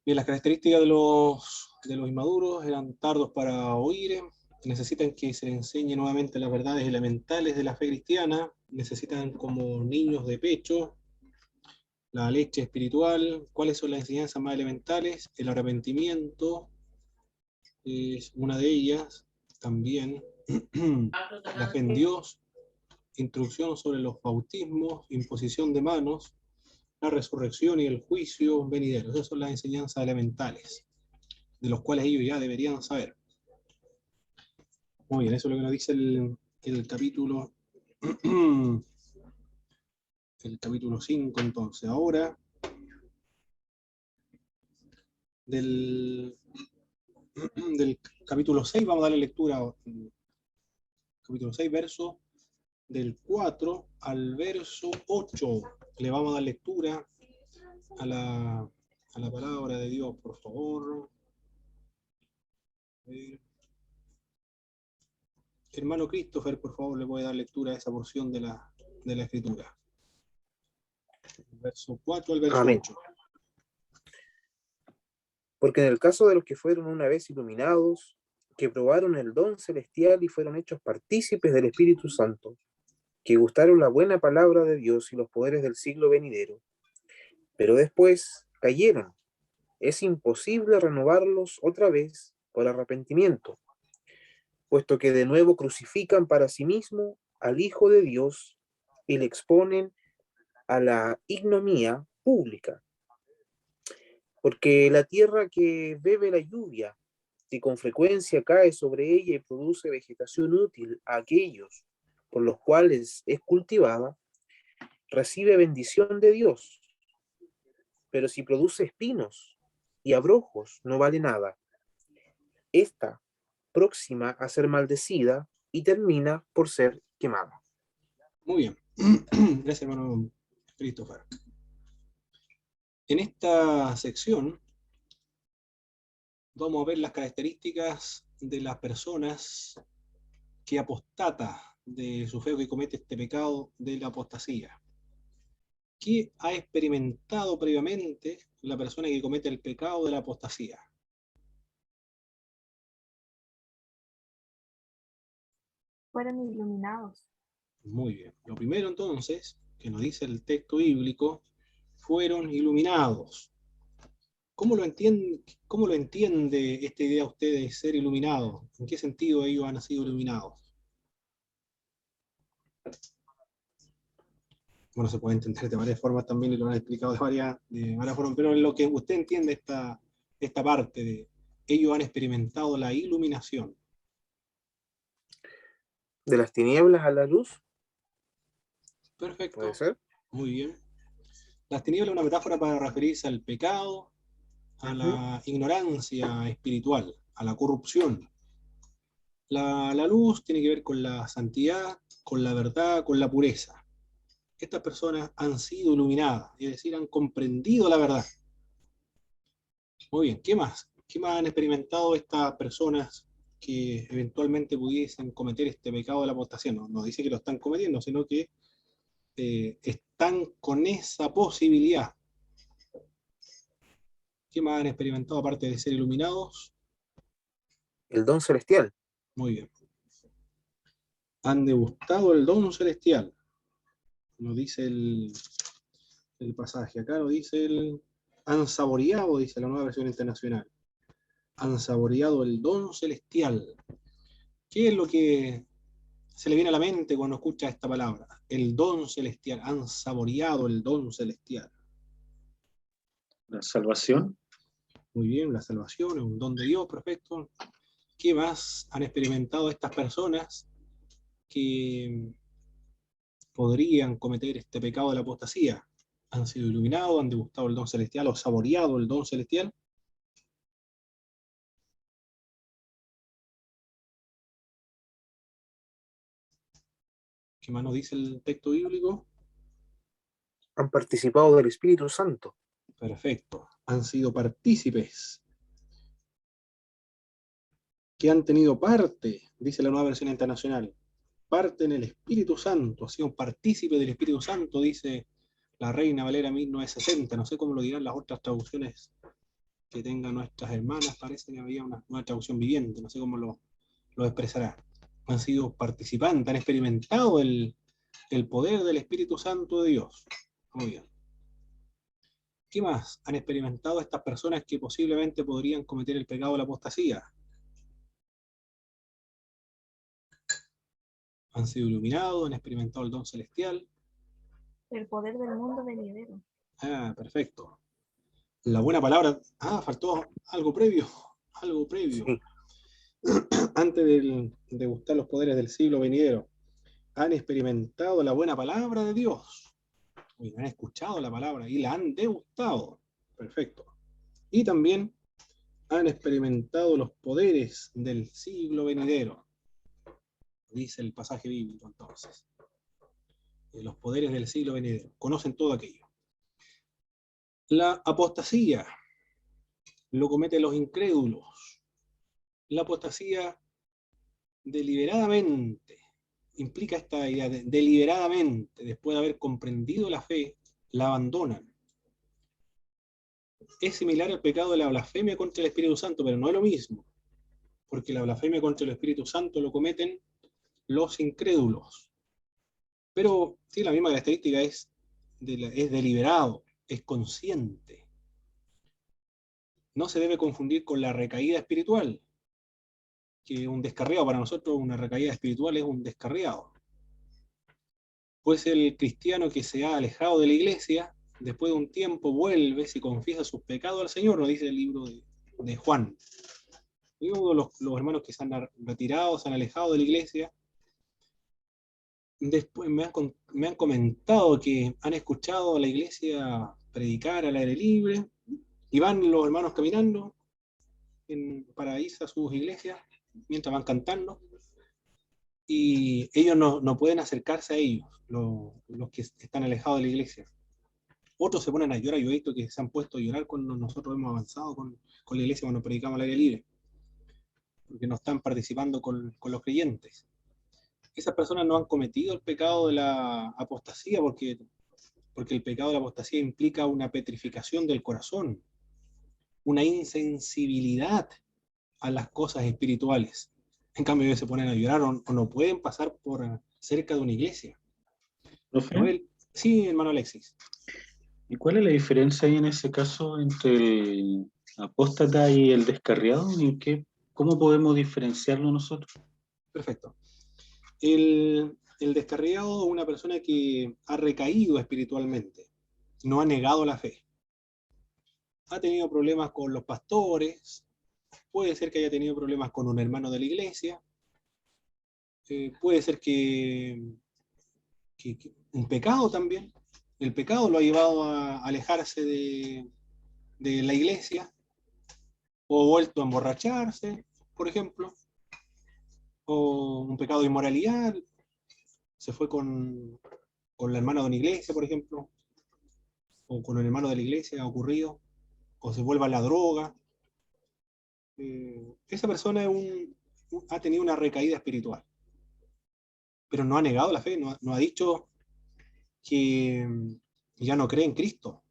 Bien, las características de los inmaduros eran tardos para oír, necesitan que se les enseñe nuevamente las verdades elementales de la fe cristiana, necesitan como niños de pecho, la leche espiritual. ¿Cuáles son las enseñanzas más elementales? El arrepentimiento es una de ellas, también la fe en Dios, instrucción sobre los bautismos, imposición de manos, la resurrección y el juicio venidero. Esas son las enseñanzas elementales, de los cuales ellos ya deberían saber. Muy bien, eso es lo que nos dice el capítulo el capítulo 5, entonces. Ahora, del, del capítulo 6, vamos a darle lectura. Capítulo 6, verso del 4 al verso 8. Le vamos a dar lectura a la palabra de Dios, por favor. Hermano Christopher, por favor, le puede dar lectura a esa porción de la escritura. Verso 4 al verso Amén. 8. Porque en el caso de los que fueron una vez iluminados, que probaron el don celestial y fueron hechos partícipes del Espíritu Santo, que gustaron la buena palabra de Dios y los poderes del siglo venidero, pero después cayeron, es imposible renovarlos otra vez por arrepentimiento, puesto que de nuevo crucifican para sí mismo al Hijo de Dios y le exponen a la ignominia pública. Porque la tierra que bebe la lluvia, que con frecuencia cae sobre ella y produce vegetación útil a aquellos por los cuales es cultivada, recibe bendición de Dios. Pero si produce espinos y abrojos, no vale nada. Esta próxima a ser maldecida y termina por ser quemada. Muy bien. Gracias, hermano Christopher. En esta sección vamos a ver las características de las personas que apostata de su fe, que comete este pecado de la apostasía. ¿Qué ha experimentado previamente la persona que comete el pecado de la apostasía? Fueron iluminados. Muy bien. Lo primero entonces, que nos dice el texto bíblico, fueron iluminados. ¿Cómo lo entiende esta idea usted de ser iluminado? ¿En qué sentido ellos han sido iluminados? Bueno, se puede entender de varias formas también, y lo han explicado de varias formas, pero en lo que usted entiende esta parte de ellos han experimentado la iluminación. De las tinieblas a la luz, Perfecto, ¿puede ser? muy bien. Las tinieblas es una metáfora para referirse al pecado, a la ignorancia espiritual, a la corrupción. La luz tiene que ver con la santidad, con la verdad, con la pureza. Estas personas han sido iluminadas, es decir, han comprendido la verdad. Muy bien, ¿qué más? ¿Qué más han experimentado estas personas que eventualmente pudiesen cometer este pecado de la apostasía? No nos dice que lo están cometiendo, sino que están con esa posibilidad. ¿Qué más han experimentado aparte de ser iluminados? El don celestial. Muy bien. Han degustado el don celestial. Nos dice el pasaje. Acá nos dice han saboreado, dice la nueva versión internacional. Han saboreado el don celestial. ¿Qué es lo que se le viene a la mente cuando escucha esta palabra? El don celestial. Han saboreado el don celestial. La salvación. Muy bien, la salvación es un don de Dios, perfecto. ¿Qué más han experimentado estas personas que podrían cometer este pecado de la apostasía? Han sido iluminados, han degustado el don celestial o saboreado el don celestial. ¿Qué más nos dice el texto bíblico? Han participado del Espíritu Santo. Perfecto. Han sido partícipes. Que han tenido parte, dice la nueva versión internacional. Parte en el Espíritu Santo. Ha sido partícipe del Espíritu Santo, dice La Reina Valera 1960, no sé cómo lo dirán las otras traducciones que tengan nuestras hermanas, parece que había una traducción viviente, no sé cómo lo expresará. Han sido participantes, han experimentado el poder del Espíritu Santo de Dios. Muy bien. ¿Qué más han experimentado estas personas que posiblemente podrían cometer el pecado de la apostasía? Han sido iluminados, han experimentado el don celestial. El poder del mundo venidero. Ah, perfecto. La buena palabra. Ah, faltó algo previo. Algo previo. Sí, Antes de gustar los poderes del siglo venidero. Han experimentado la buena palabra de Dios. Oye, han escuchado la palabra y la han degustado. Perfecto. Y también han experimentado los poderes del siglo venidero. Dice el pasaje bíblico entonces. Los poderes del siglo venidero. Conocen todo aquello. La apostasía lo cometen los incrédulos. La apostasía deliberadamente implica esta idea de deliberadamente, después de haber comprendido la fe, la abandonan. Es similar al pecado de la blasfemia contra el Espíritu Santo, pero no es lo mismo, porque la blasfemia contra el Espíritu Santo lo cometen los incrédulos. Pero sí, la misma característica es deliberado, es consciente. No se debe confundir con la recaída espiritual, que un descarriado para nosotros, una recaída espiritual es un descarriado. Pues el cristiano que se ha alejado de la iglesia, después de un tiempo vuelve, se confiesa sus pecados al Señor, nos dice el libro de Juan. Y los hermanos que se han retirado, se han alejado de la iglesia, después me han comentado que han escuchado a la iglesia predicar al aire libre, y van los hermanos caminando para irse a sus iglesias, mientras van cantando, y ellos no pueden acercarse a ellos, los que están alejados de la iglesia. Otros se ponen a llorar. Yo he visto que se han puesto a llorar cuando nosotros hemos avanzado con la iglesia, cuando predicamos al aire libre, porque no están participando con los creyentes. Esas personas no han cometido el pecado de la apostasía, porque el pecado de la apostasía implica una petrificación del corazón, una insensibilidad a las cosas espirituales. En cambio, ellos se ponen a llorar o no pueden pasar por cerca de una iglesia. ¿Profe? Sí, hermano Alexis. ¿Y cuál es la diferencia ahí en ese caso entre el apóstata y el descarriado? ¿Cómo podemos diferenciarlo nosotros? Perfecto. El descarriado es una persona que ha recaído espiritualmente, no ha negado la fe. Ha tenido problemas con los pastores, puede ser que haya tenido problemas con un hermano de la iglesia, puede ser que un pecado también. El pecado lo ha llevado a alejarse de la iglesia, o vuelto a emborracharse, por ejemplo, o un pecado de inmoralidad, se fue con la hermana de una iglesia, por ejemplo, o con el hermano de la iglesia, ha ocurrido, o se vuelve a la droga. Esa persona ha tenido una recaída espiritual, pero no ha negado la fe, no ha dicho que ya no cree en Cristo,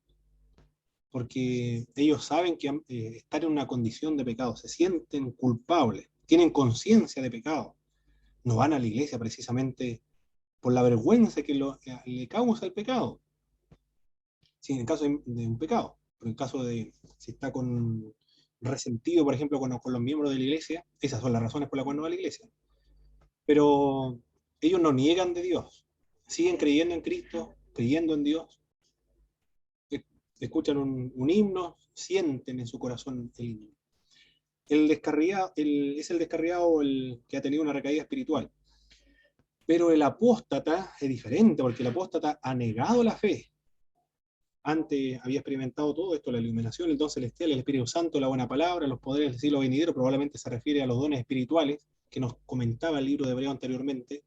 porque ellos saben que están en una condición de pecado, se sienten culpables, tienen conciencia de pecado, no van a la iglesia precisamente por la vergüenza que le causa el pecado, sí, en el caso de un pecado, pero en caso de si está con resentido, por ejemplo, con los miembros de la iglesia, esas son las razones por las cuales no va a la iglesia. Pero ellos no niegan de Dios, siguen creyendo en Cristo, creyendo en Dios, escuchan un himno, sienten en su corazón el himno. Es el descarriado el que ha tenido una recaída espiritual. Pero el apóstata es diferente, porque el apóstata ha negado la fe. Antes había experimentado todo esto, la iluminación, el don celestial, el Espíritu Santo, la buena palabra, los poderes del siglo venidero, probablemente se refiere a los dones espirituales que nos comentaba el libro de Hebreo anteriormente,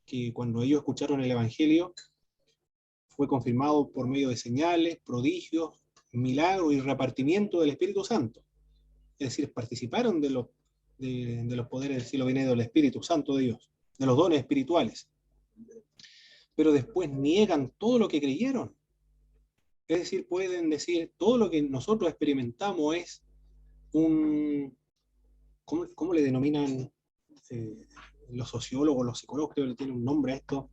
que cuando ellos escucharon el Evangelio fue confirmado por medio de señales, prodigios, milagros y repartimiento del Espíritu Santo. Es decir, participaron de los poderes del siglo venidero, del Espíritu Santo de Dios, de los dones espirituales. Pero después niegan todo lo que creyeron. Es decir, pueden decir, todo lo que nosotros experimentamos es un, ¿cómo le denominan los sociólogos, los psicólogos? Creo que tienen un nombre a esto.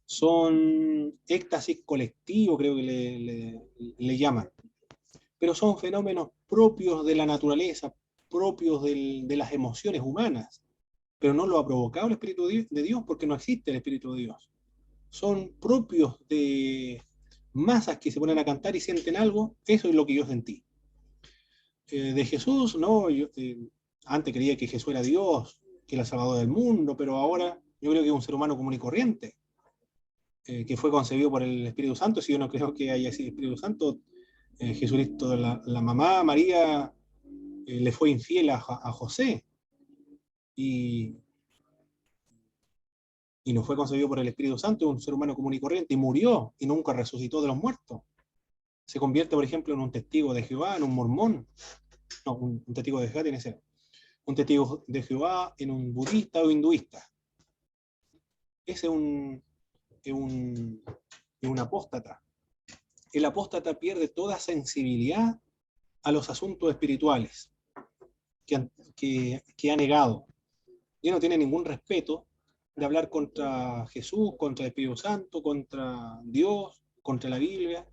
Son éxtasis colectivo, creo que le llaman. Pero son fenómenos propios de la naturaleza, propios de las emociones humanas. Pero no lo ha provocado el Espíritu de Dios, porque no existe el Espíritu de Dios. Son propios de masas que se ponen a cantar y sienten algo. Eso es lo que yo sentí. De Jesús, no, yo antes creía que Jesús era Dios, que era el Salvador del mundo, pero ahora yo creo que es un ser humano común y corriente, que fue concebido por el Espíritu Santo. Si yo no creo que haya sido el Espíritu Santo, Jesucristo, la mamá María, le fue infiel a José, y no fue concebido por el Espíritu Santo, un ser humano común y corriente, y murió, y nunca resucitó de los muertos. Se convierte, por ejemplo, en un testigo de Jehová, en un mormón. No, un testigo de Jehová tiene que ser un testigo de Jehová, en un budista o hinduista. Ese es un apóstata. El apóstata pierde toda sensibilidad a los asuntos espirituales que ha negado. Ya no tiene ningún respeto de hablar contra Jesús, contra el Espíritu Santo, contra Dios, contra la Biblia,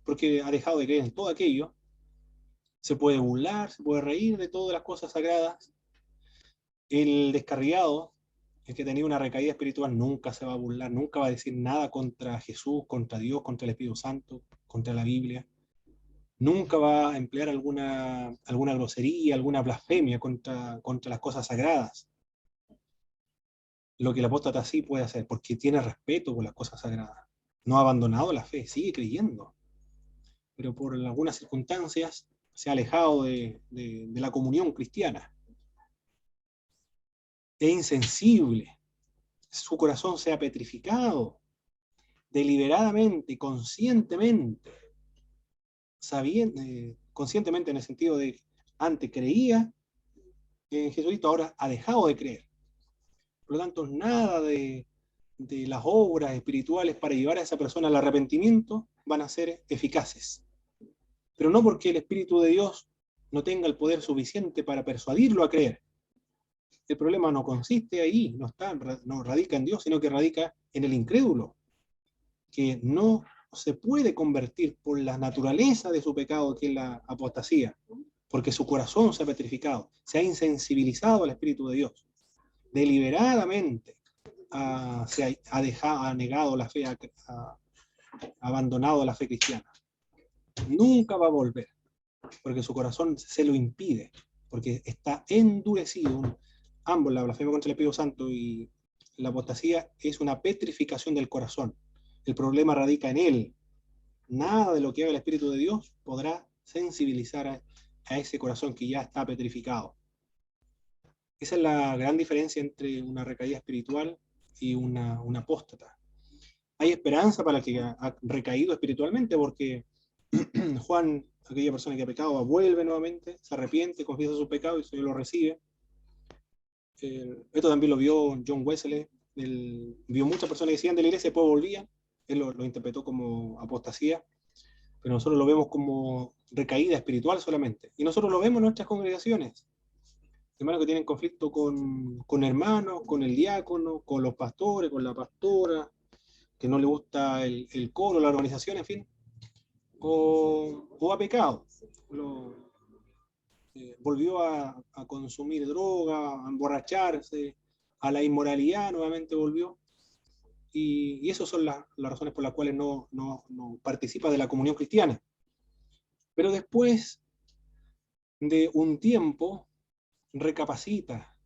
porque ha dejado de creer en todo aquello. Se puede burlar, se puede reír de todas las cosas sagradas. El descarriado, el que tenía una recaída espiritual, nunca se va a burlar, nunca va a decir nada contra Jesús, contra Dios, contra el Espíritu Santo, contra la Biblia. Nunca va a emplear alguna grosería, alguna blasfemia contra las cosas sagradas. Lo que el apóstata sí puede hacer, porque tiene respeto por las cosas sagradas. No ha abandonado la fe, sigue creyendo. Pero por algunas circunstancias se ha alejado de la comunión cristiana. Es insensible. Su corazón se ha petrificado deliberadamente y conscientemente, sabiendo, conscientemente en el sentido de antes creía en Jesucristo, ahora ha dejado de creer. Por lo tanto, nada de las obras espirituales para llevar a esa persona al arrepentimiento van a ser eficaces. Pero no porque el Espíritu de Dios no tenga el poder suficiente para persuadirlo a creer. El problema no consiste ahí, no radica en Dios, sino que radica en el incrédulo, que no se puede convertir por la naturaleza de su pecado, que es la apostasía, porque su corazón se ha petrificado, se ha insensibilizado al Espíritu de Dios. Deliberadamente ha negado la fe, ha abandonado la fe cristiana. Nunca va a volver, porque su corazón se lo impide, porque está endurecido. Ambos, la blasfemia contra el Espíritu Santo y la apostasía, es una petrificación del corazón. El problema radica en él. Nada de lo que haga el Espíritu de Dios podrá sensibilizar a ese corazón que ya está petrificado. Esa es la gran diferencia entre una recaída espiritual y una apóstata. Hay esperanza para el que ha recaído espiritualmente, porque Juan, aquella persona que ha pecado, vuelve nuevamente, se arrepiente, confiesa su pecado y el Señor lo recibe. Esto también lo vio John Wesley. Él vio muchas personas que decían de la iglesia y después volvían. Él lo interpretó como apostasía, pero nosotros lo vemos como recaída espiritual solamente. Y nosotros lo vemos en nuestras congregaciones. Hermanos que tienen conflicto con hermanos, con el diácono, con los pastores, con la pastora, que no le gusta el coro, la organización, en fin, o ha pecado. Volvió a consumir droga, a emborracharse, a la inmoralidad nuevamente volvió. Y esas son las razones por las cuales no participa de la comunión cristiana. Pero después de un tiempo, recapacita,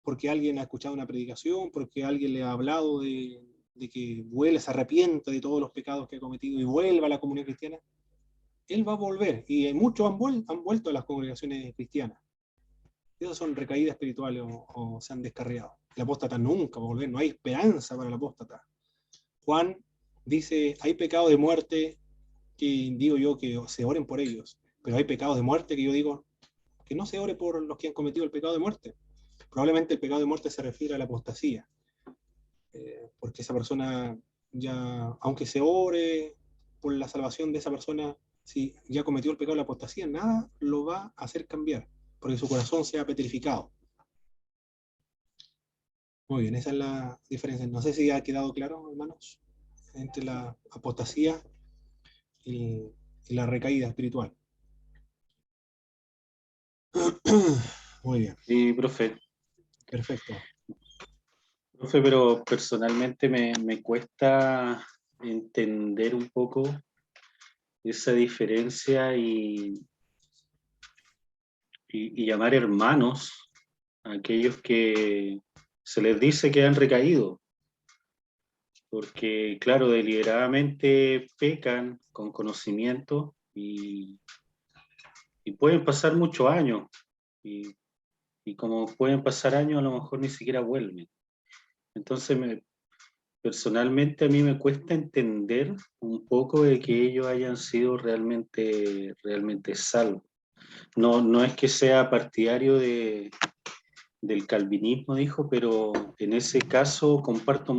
porque alguien ha escuchado una predicación, porque alguien le ha hablado de que vuelva, se arrepienta de todos los pecados que ha cometido y vuelva a la comunión cristiana. Él va a volver, y muchos han vuelto a las congregaciones cristianas. Esas son recaídas espirituales o se han descarriado. El apóstata nunca va a volver, no hay esperanza para el apóstata. Juan dice, hay pecados de muerte que digo yo que se oren por ellos, pero hay pecados de muerte que yo digo que no se ore por los que han cometido el pecado de muerte. Probablemente el pecado de muerte se refiere a la apostasía, porque esa persona ya, aunque se ore por la salvación de esa persona, si ya cometió el pecado de la apostasía, nada lo va a hacer cambiar, porque su corazón se ha petrificado. Muy bien, esa es la diferencia. No sé si ha quedado claro, hermanos, entre la apostasía y, y la recaída espiritual. Muy bien, Sí, profe. perfecto. Profe, pero personalmente me cuesta entender un poco esa diferencia y llamar hermanos a aquellos que se les dice que han recaído, porque claro, deliberadamente pecan con conocimiento y pueden pasar muchos años, y, y como pueden pasar años, a lo mejor ni siquiera vuelven. Entonces, personalmente a mí me cuesta entender un poco de que ellos hayan sido realmente salvos. No, no es que sea partidario del calvinismo, dijo, pero en ese caso comparto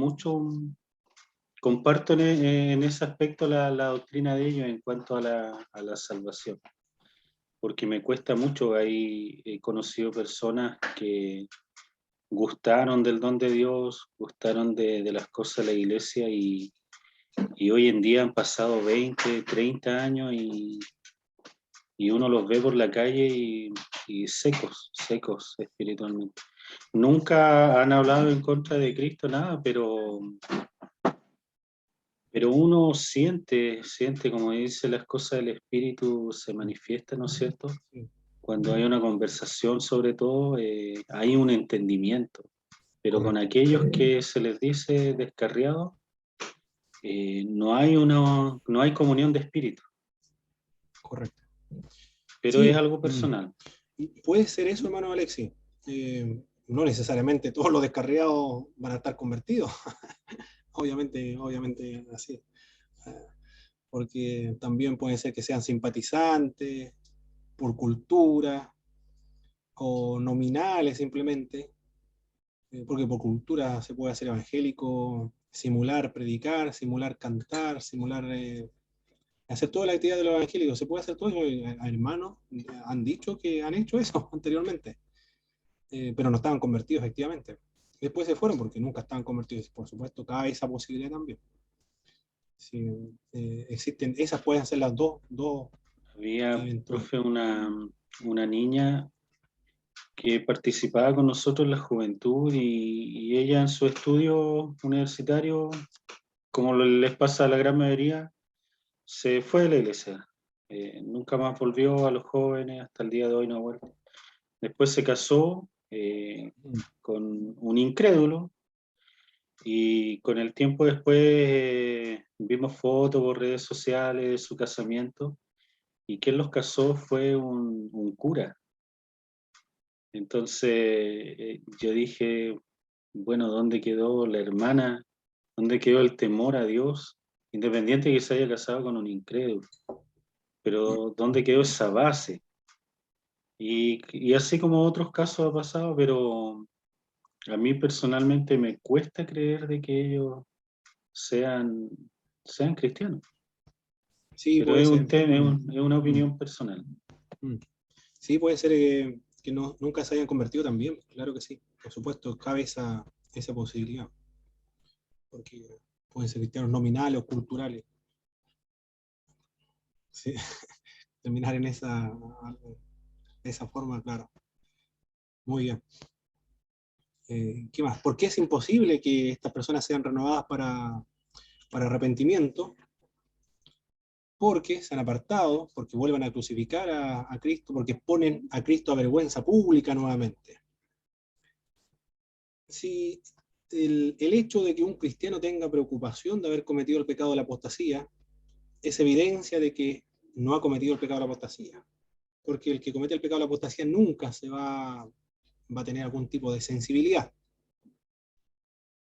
en ese aspecto la doctrina de ellos en cuanto a la salvación, porque me cuesta mucho. Ahí he conocido personas que gustaron del don de Dios, gustaron de las cosas de la iglesia y hoy en día han pasado 20, 30 años y uno los ve por la calle y secos espiritualmente. Nunca han hablado en contra de Cristo, nada, pero uno siente, como dice, las cosas del Espíritu se manifiestan, ¿no es cierto? Sí. Cuando hay una conversación, sobre todo, hay un entendimiento. Pero con Correcto. aquellos que se les dice descarriados, no hay comunión de espíritu, Correcto. pero es Sí, algo personal. puede ser eso, hermano Alexis. No necesariamente todos los descarriados van a estar convertidos. Obviamente así. Porque también puede ser que sean simpatizantes, por cultura, o nominales simplemente, porque por cultura se puede hacer evangélico, simular predicar, simular cantar, simular hacer toda la actividad de los evangélicos, se puede hacer todo eso. Hermanos han dicho que han hecho eso anteriormente, pero no estaban convertidos efectivamente. Después se fueron porque nunca estaban convertidos. Por supuesto, cabe esa posibilidad también. Sí, existen, esas pueden ser las dos Había, eventuales. profe, una niña que participaba con nosotros en la juventud y ella en su estudio universitario, como les pasa a la gran mayoría, se fue de la iglesia. Nunca más volvió a los jóvenes, hasta el día de hoy no ha vuelto. Después se casó con un incrédulo y con el tiempo después vimos fotos por redes sociales de su casamiento y quien los casó fue un cura. Entonces yo dije, bueno, ¿dónde quedó la hermana? ¿Dónde quedó el temor a Dios? Independiente de que se haya casado con un incrédulo, pero ¿dónde quedó esa base? Y así como otros casos ha pasado, pero a mí personalmente me cuesta creer de que ellos sean, sean cristianos, Sí, pero puede es ser. es una opinión personal. Mm. Sí, puede ser que no, nunca se hayan convertido también, claro que sí. Por supuesto, cabe esa posibilidad, porque pueden ser cristianos nominales o culturales. Sí. Terminar en esa forma, claro. Muy bien. ¿Qué más? ¿Por qué es imposible que estas personas sean renovadas para arrepentimiento? Porque se han apartado, porque vuelvan a crucificar a Cristo, porque ponen a Cristo a vergüenza pública nuevamente. Si el hecho de que un cristiano tenga preocupación de haber cometido el pecado de la apostasía es evidencia de que no ha cometido el pecado de la apostasía. Porque el que comete el pecado de la apostasía nunca va a tener algún tipo de sensibilidad.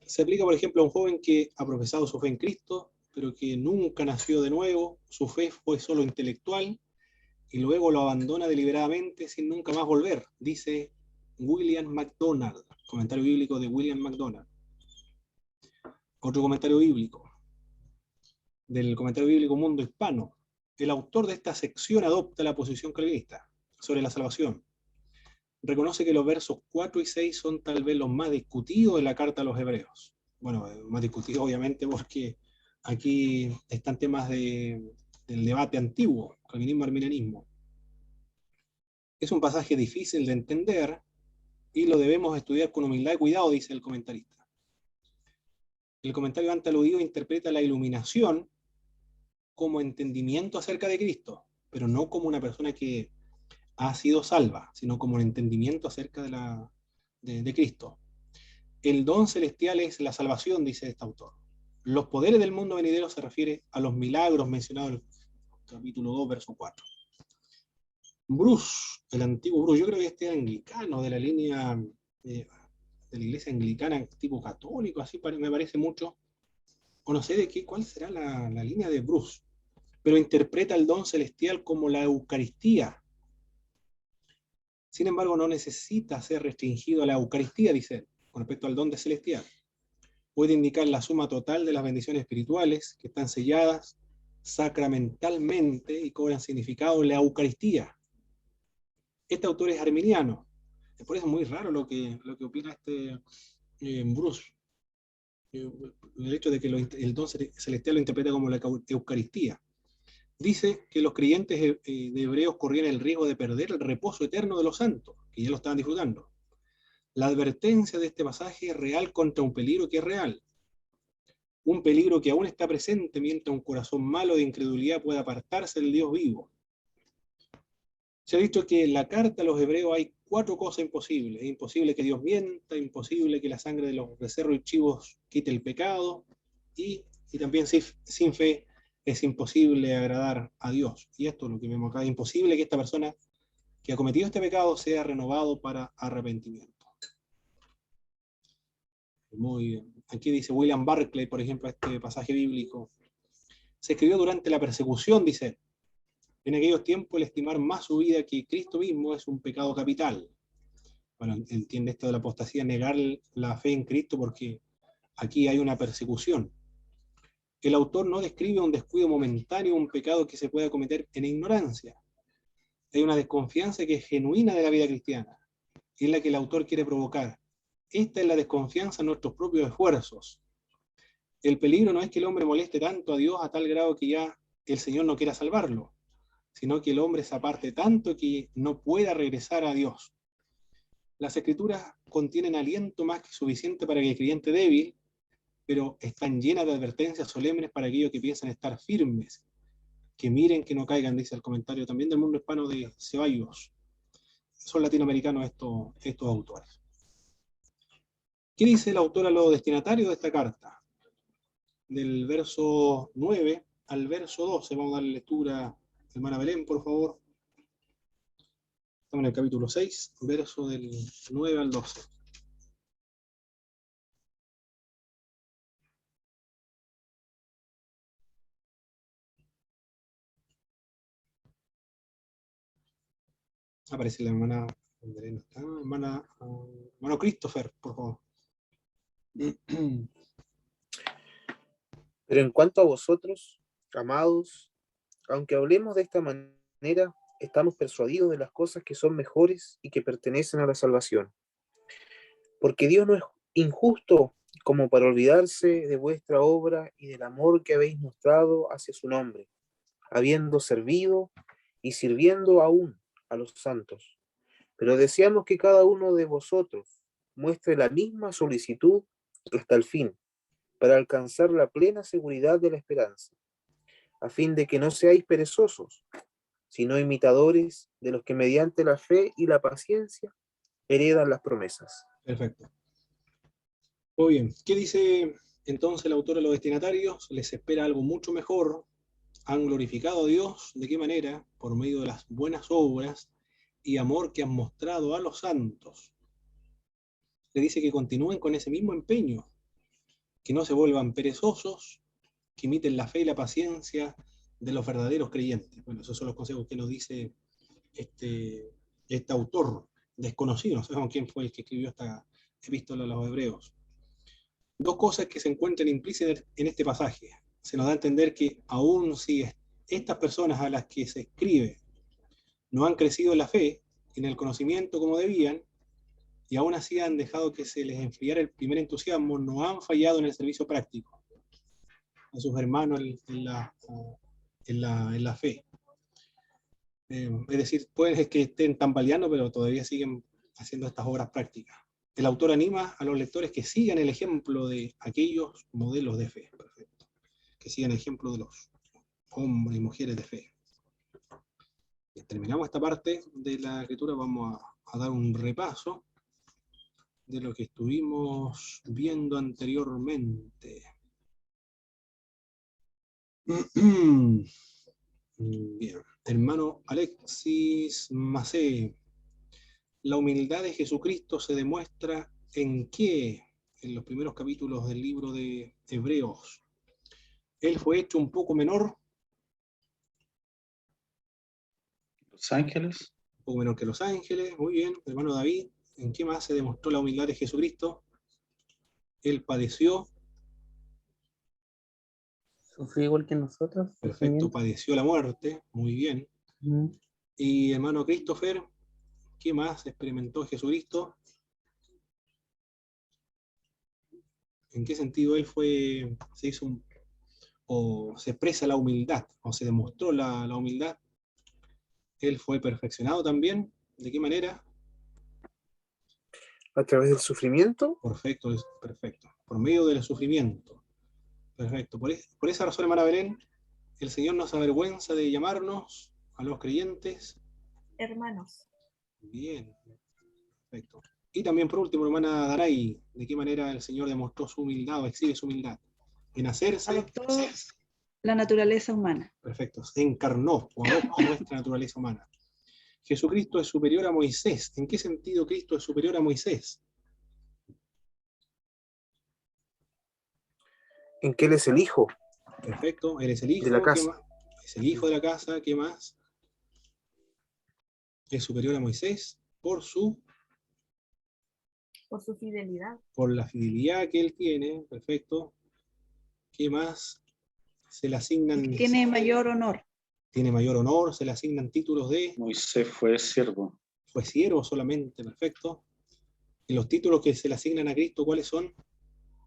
Se aplica, por ejemplo, a un joven que ha profesado su fe en Cristo, pero que nunca nació de nuevo, su fe fue solo intelectual, y luego lo abandona deliberadamente sin nunca más volver, dice William MacDonald, comentario bíblico de William MacDonald. Otro comentario bíblico. del comentario bíblico Mundo Hispano. El autor de esta sección adopta la posición calvinista sobre la salvación. Reconoce que los versos 4 y 6 son tal vez los más discutidos de la carta a los hebreos. Bueno, más discutidos obviamente porque aquí están temas del debate antiguo, calvinismo-arminianismo. Es un pasaje difícil de entender y lo debemos estudiar con humildad y cuidado, dice el comentarista. El comentario antes aludido interpreta la iluminación como entendimiento acerca de Cristo, pero no como una persona que ha sido salva, sino como un entendimiento acerca de Cristo. El don celestial es la salvación, dice este autor. Los poderes del mundo venidero se refiere a los milagros mencionados en el capítulo 2, verso 4. Bruce, el antiguo Bruce, yo creo que este es anglicano, de la línea de la iglesia anglicana, tipo católico, así me parece mucho. O no sé cuál será la línea de Bruce, pero interpreta el don celestial como la Eucaristía. Sin embargo, no necesita ser restringido a la Eucaristía, dice, con respecto al don de celestial. Puede indicar la suma total de las bendiciones espirituales que están selladas sacramentalmente y cobran significado en la Eucaristía. Este autor es arminiano. Por eso es muy raro lo que opina Bruce. El hecho de que el don celestial lo interpreta como la Eucaristía. Dice que los creyentes de hebreos corrían el riesgo de perder el reposo eterno de los santos, que ya lo estaban disfrutando. La advertencia de este pasaje es real contra un peligro que es real. Un peligro que aún está presente mientras un corazón malo de incredulidad puede apartarse del Dios vivo. Se ha dicho que en la carta a los hebreos hay 4 cosas imposibles. Es imposible que Dios mienta, imposible que la sangre de los becerros y chivos quite el pecado, y también sin fe es imposible agradar a Dios. Y esto es lo que vemos acá, es imposible que esta persona que ha cometido este pecado sea renovado para arrepentimiento. Muy bien. Aquí dice William Barclay, por ejemplo, este pasaje bíblico. Se escribió durante la persecución, dice. En aquellos tiempos el estimar más su vida que Cristo mismo es un pecado capital. Bueno, entiende esto de la apostasía, negar la fe en Cristo porque aquí hay una persecución. El autor no describe un descuido momentáneo, un pecado que se pueda cometer en ignorancia. Hay una desconfianza que es genuina de la vida cristiana, y es la que el autor quiere provocar. Esta es la desconfianza en nuestros propios esfuerzos. El peligro no es que el hombre moleste tanto a Dios a tal grado que ya el Señor no quiera salvarlo, sino que el hombre se aparte tanto que no pueda regresar a Dios. Las Escrituras contienen aliento más que suficiente para que el creyente débil, pero están llenas de advertencias solemnes para aquellos que piensan estar firmes, que miren que no caigan, dice el comentario también del Mundo Hispano de Ceballos. Son latinoamericanos estos autores. ¿Qué dice el autor a los destinatarios de esta carta? Del verso 9 al verso 12, vamos a darle lectura, hermana Belén, por favor. Estamos en el capítulo 6, verso del 9 al 12. Aparece la hermana Andrés, ¿no está? Hermano Christopher, por favor. Pero en cuanto a vosotros, amados, aunque hablemos de esta manera, estamos persuadidos de las cosas que son mejores y que pertenecen a la salvación. Porque Dios no es injusto como para olvidarse de vuestra obra y del amor que habéis mostrado hacia su nombre, habiendo servido y sirviendo aún a los santos. Pero deseamos que cada uno de vosotros muestre la misma solicitud hasta el fin, para alcanzar la plena seguridad de la esperanza, a fin de que no seáis perezosos, sino imitadores de los que mediante la fe y la paciencia heredan las promesas. Perfecto. Muy bien. ¿Qué dice entonces el autor a los destinatarios? Les espera algo mucho mejor. Han glorificado a Dios. ¿De qué manera? Por medio de las buenas obras y amor que han mostrado a los santos. Le dice que continúen con ese mismo empeño, que no se vuelvan perezosos, que imiten la fe y la paciencia de los verdaderos creyentes. Bueno, esos son los consejos que nos dice este autor desconocido. No sabemos quién fue el que escribió esta epístola a los hebreos. 2 cosas que se encuentran implícitas en este pasaje. se nos da a entender que aún si estas personas a las que se escribe no han crecido en la fe, en el conocimiento como debían, y aún así han dejado que se les enfriara el primer entusiasmo, no han fallado en el servicio práctico a sus hermanos en la fe. Es decir, puede que estén tambaleando, pero todavía siguen haciendo estas obras prácticas. El autor anima a los lectores que sigan el ejemplo de aquellos modelos de fe. Perfecto. Que sigan el ejemplo de los hombres y mujeres de fe. Y terminamos esta parte de la escritura, vamos a dar un repaso de lo que estuvimos viendo anteriormente. Bien, hermano Alexis Macé, la humildad de Jesucristo se demuestra ¿en qué? En los primeros capítulos del libro de Hebreos. Él fue hecho un poco menor. Los ángeles. Un poco menor que los ángeles, muy bien. Hermano David, ¿en qué más se demostró la humildad de Jesucristo? Él padeció. Sufrió igual que nosotros. Perfecto, padeció la muerte, muy bien. Y hermano Christopher, ¿qué más experimentó Jesucristo? ¿En qué sentido él se hizo o se expresa la humildad, o se demostró la humildad? Él fue perfeccionado también. ¿De qué manera? A través del sufrimiento. Perfecto, perfecto. Por medio del sufrimiento. Perfecto. Por esa razón, hermana Belén, el Señor nos avergüenza de llamarnos a los creyentes hermanos. Bien, perfecto. Y también por último, hermana Daray, ¿de qué manera el Señor demostró su humildad o exhibe su humildad? En hacerse. Adoptó la naturaleza humana. Perfecto, se encarnó o adoptó nuestra naturaleza humana. Jesucristo es superior a Moisés. ¿En qué sentido Cristo es superior a Moisés? En que Él es el Hijo. Perfecto, Él es el Hijo de la casa. Es el Hijo de la casa, ¿qué más? Es superior a Moisés por su fidelidad. Por la fidelidad que él tiene, perfecto. ¿Qué más? Se le asignan... Tiene mayor honor. Tiene mayor honor, se le asignan títulos de... Moisés fue siervo. Fue siervo solamente, perfecto. Y los títulos que se le asignan a Cristo, ¿cuáles son?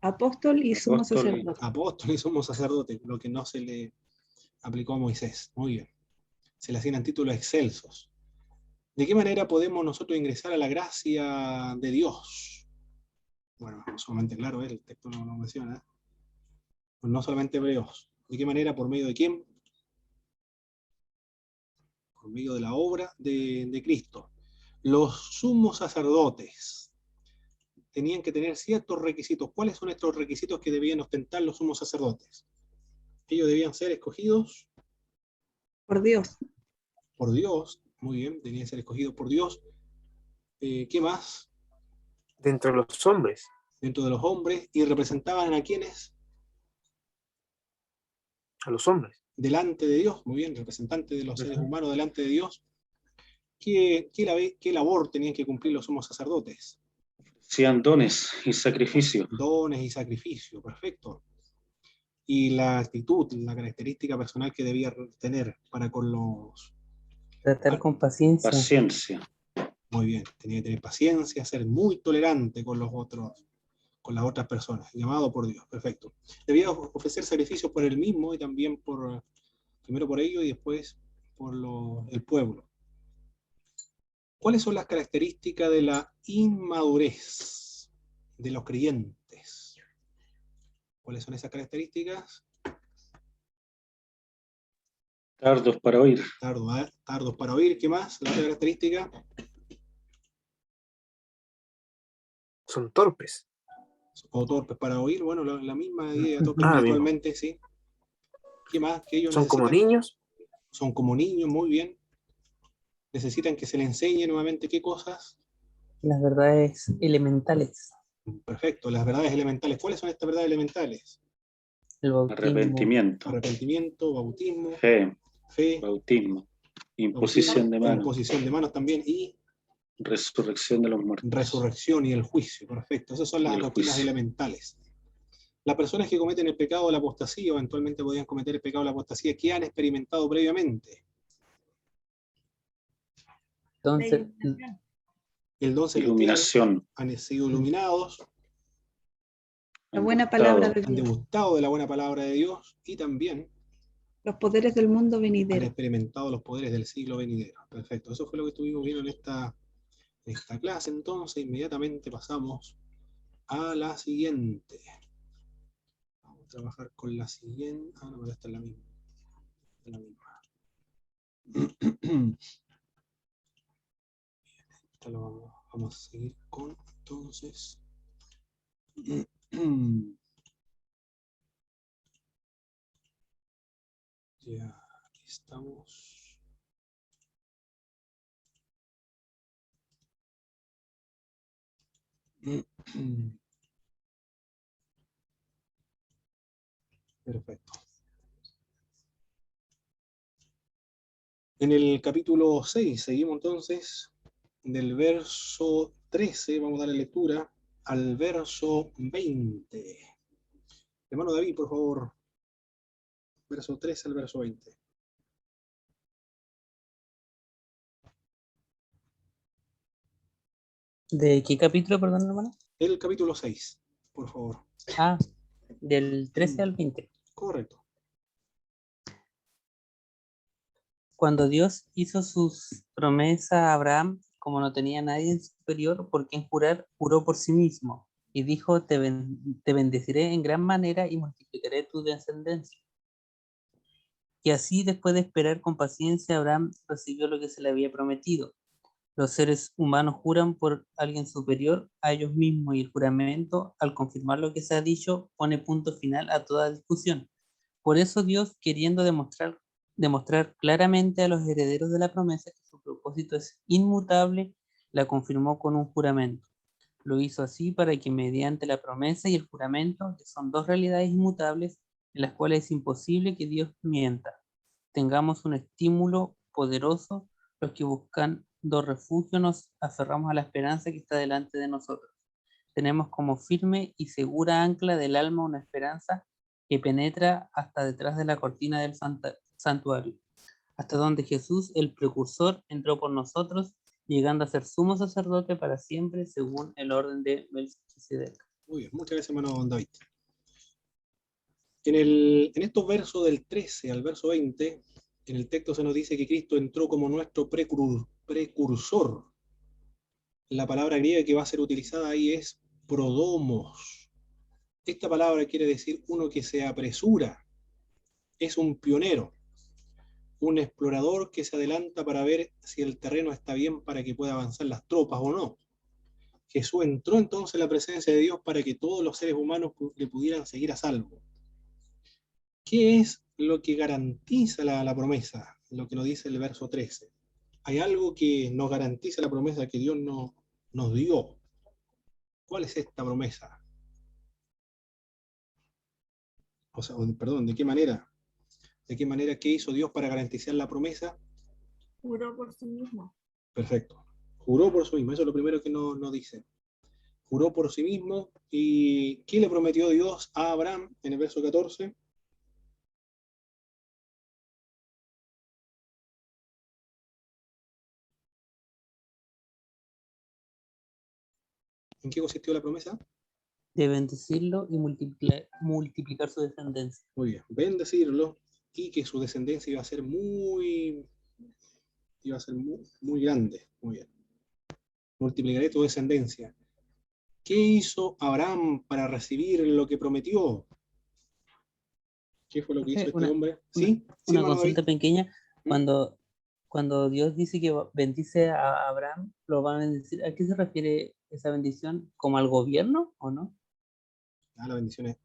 Apóstol y sumo sacerdote. Apóstol y sumo sacerdote, lo que no se le aplicó a Moisés. Muy bien. Se le asignan títulos excelsos. ¿De qué manera podemos nosotros ingresar a la gracia de Dios? Bueno, no solamente, claro, el texto no lo menciona. Pues no solamente Hebreos. ¿De qué manera? ¿Por medio de quién? Por medio de la obra de Cristo. Los sumos sacerdotes tenían que tener ciertos requisitos. ¿Cuáles son estos requisitos que debían ostentar los sumos sacerdotes? Ellos debían ser escogidos por Dios. Por Dios, muy bien, debían ser escogidos por Dios. ¿Qué más? Dentro de los hombres. Dentro de los hombres. ¿Y representaban a quiénes? A los hombres. Delante de Dios, muy bien, representantes de los seres humanos delante de Dios. ¿Qué labor tenían que cumplir los sumos sacerdotes? Hacían dones y sacrificios. Dones y sacrificios, perfecto. Y la actitud, la característica personal que debía tener para con los... Tratar con paciencia. Paciencia. Muy bien, tenía que tener paciencia, ser muy tolerante con los otros, con las otras personas, llamado por Dios, perfecto. Debía ofrecer sacrificios por él mismo y también primero por ellos y después por el pueblo. ¿Cuáles son las características de la inmadurez de los creyentes? ¿Cuáles son esas características? Tardos para oír. Tardos para oír. ¿Qué más? ¿La otra característica? Son torpes. O torpes para oír. Bueno, la misma idea, torpes actualmente, sí. ¿Qué más? ¿Que ellos son como niños? Son como niños, muy bien. Necesitan que se les enseñe nuevamente qué cosas. Las verdades elementales. Perfecto, las verdades elementales. ¿Cuáles son estas verdades elementales? El bautismo. Arrepentimiento, bautismo. Fe. Fe. Bautismo. Imposición de manos. Imposición de manos también. Y resurrección de los muertos. Resurrección y el juicio, perfecto. Esas son las doctrinas elementales. Las personas que cometen el pecado de la apostasía, o eventualmente podrían cometer el pecado de la apostasía, ¿qué han experimentado previamente? La Entonces, iluminación. El don celestial, Iluminación. han sido iluminados, La buena palabra de han Dios. degustado de la buena palabra de Dios y también Los poderes del mundo han venidero. experimentado los poderes del siglo venidero. Perfecto, eso fue lo que estuvimos viendo en esta clase. Entonces, inmediatamente pasamos a la siguiente. Vamos a trabajar con la siguiente. Ah, no, esta es la misma. Esta es la misma. Esta lo vamos a seguir con, entonces. Ya, aquí estamos. Perfecto. En el capítulo 6, seguimos entonces del verso 13, vamos a darle lectura al verso 20. Hermano David, por favor, verso 13 al verso 20. ¿de qué capítulo, perdón, hermano? El capítulo 6, por favor. Ah, del 13 al 20. Correcto. Cuando Dios hizo sus promesas a Abraham, como no tenía nadie superior por quien jurar, juró por sí mismo y dijo, te bendeciré en gran manera y multiplicaré tu descendencia. Y así, después de esperar con paciencia, Abraham recibió lo que se le había prometido. Los seres humanos juran por alguien superior a ellos mismos y el juramento, al confirmar lo que se ha dicho, pone punto final a toda discusión. Por eso Dios, queriendo demostrar claramente a los herederos de la promesa que su propósito es inmutable, la confirmó con un juramento. Lo hizo así para que mediante la promesa y el juramento, que son dos realidades inmutables en las cuales es imposible que Dios mienta, tengamos un estímulo poderoso. Los que buscan dos refugios nos aferramos a la esperanza que está delante de nosotros. Tenemos como firme y segura ancla del alma una esperanza que penetra hasta detrás de la cortina del santuario, hasta donde Jesús, el precursor, entró por nosotros, llegando a ser sumo sacerdote para siempre, según el orden de Melquisedec. Muy bien, muchas gracias, hermano David. En estos versos del 13 al verso 20, en el texto se nos dice que Cristo entró como nuestro precursor. La palabra griega que va a ser utilizada ahí es prodomos. Esta palabra quiere decir uno que se apresura, es un pionero, un explorador que se adelanta para ver si el terreno está bien para que pueda avanzar las tropas o no. Jesús entró entonces en la presencia de Dios para que todos los seres humanos le pudieran seguir a salvo. ¿Qué es lo que garantiza la promesa? Lo que nos dice el verso 13. Hay algo que nos garantiza la promesa que Dios nos dio. ¿Cuál es esta promesa? O sea, perdón, ¿de qué manera? ¿De qué manera qué hizo Dios para garantizar la promesa? Juró por sí mismo. Perfecto. Juró por sí mismo, eso es lo primero que nos dice. Juró por sí mismo. ¿Y qué le prometió Dios a Abraham en el verso 14? ¿En qué consistió la promesa? De bendecirlo y multiplicar su descendencia. Muy bien, bendecirlo y que su descendencia iba a ser muy grande. Muy bien. Multiplicaré tu descendencia. ¿Qué hizo Abraham para recibir lo que prometió? ¿Qué fue lo que hizo este hombre? ¿Sí? ¿Sí, Una hermano consulta David? pequeña. Cuando Dios dice que bendice a Abraham, ¿lo va a bendecir? ¿A qué se refiere esa bendición? ¿Como al gobierno o no? Ah, la bendición es.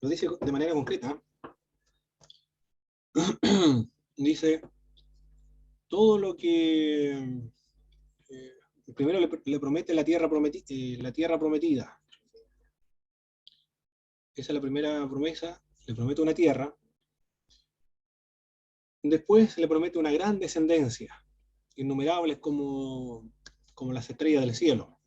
Lo dice de manera concreta. Dice, todo lo que primero le promete la tierra prometida. Esa es la primera promesa. Le promete una tierra. Después le promete una gran descendencia, innumerables como las estrellas del cielo.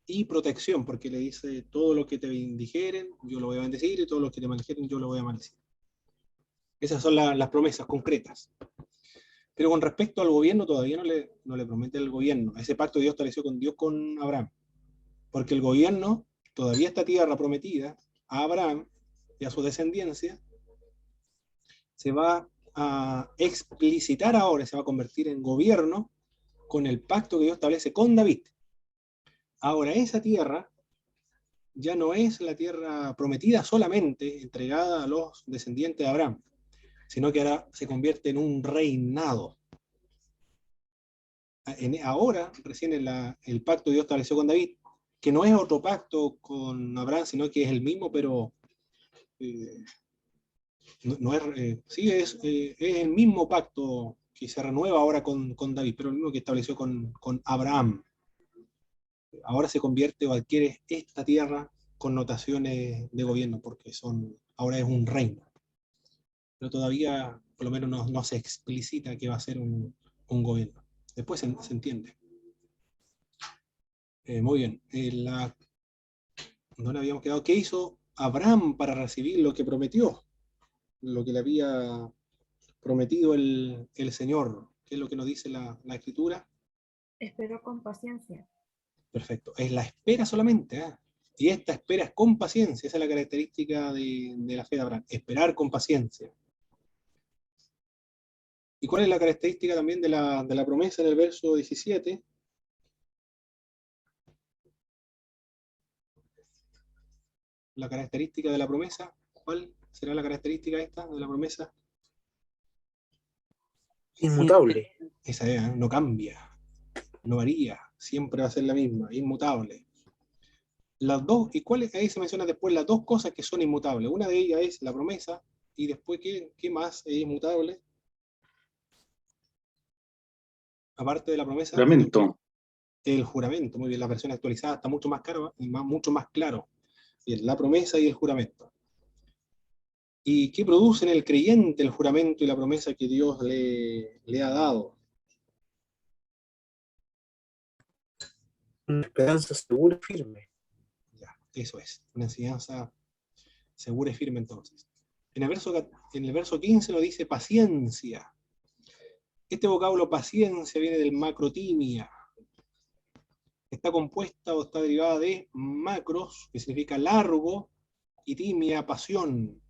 y protección, porque le dice, todo lo que te bendijeren, yo lo voy a bendecir, y todo lo que te maldijeren, yo lo voy a maldecir. Esas son las promesas concretas. Pero con respecto al gobierno, todavía no le promete el gobierno. Ese pacto Dios estableció con Dios con Abraham. Porque el gobierno, todavía esta tierra prometida a Abraham y a su descendencia, se va a explicitar ahora, se va a convertir en gobierno con el pacto que Dios establece con David. Ahora esa tierra ya no es la tierra prometida solamente entregada a los descendientes de Abraham, sino que ahora se convierte en un reinado. Ahora, recién el pacto que Dios estableció con David, que no es otro pacto con Abraham, sino que es el mismo, pero no es, sí, es el mismo pacto que se renueva ahora con David, pero el mismo que estableció con Abraham. Ahora se convierte o adquiere esta tierra connotaciones de gobierno, porque ahora es un reino. Pero todavía, por lo menos, no se explicita que va a ser un gobierno. Después se entiende. Muy bien. ¿Dónde habíamos quedado? ¿Qué hizo Abraham para recibir lo que prometió? Lo que le había prometido el Señor. ¿Qué es lo que nos dice la Escritura? Esperó con paciencia. Perfecto. Es la espera solamente, ¿eh? Y esta espera es con paciencia. Esa es la característica de la fe de Abraham. Esperar con paciencia. ¿Y cuál es la característica también de la promesa en el verso 17? La característica de la promesa. ¿Cuál será la característica esta de la promesa? Inmutable. Esa es, ¿eh? No cambia, no varía, siempre va a ser la misma, inmutable. Las dos, ¿y cuáles? Ahí se menciona después las dos cosas que son inmutables. Una de ellas es la promesa, y después, ¿qué más es inmutable? Aparte de la promesa. Juramento. El juramento, muy bien, la versión actualizada está mucho más mucho más claro. Bien, la promesa y el juramento. ¿Y qué produce en el creyente el juramento y la promesa que Dios le ha dado? Una esperanza segura y firme. Ya, eso es, una enseñanza segura y firme entonces. En el verso 15 nos dice paciencia. Este vocablo paciencia viene del macrotimia. Está compuesta o está derivada de macros, que significa largo, y timia, pasión.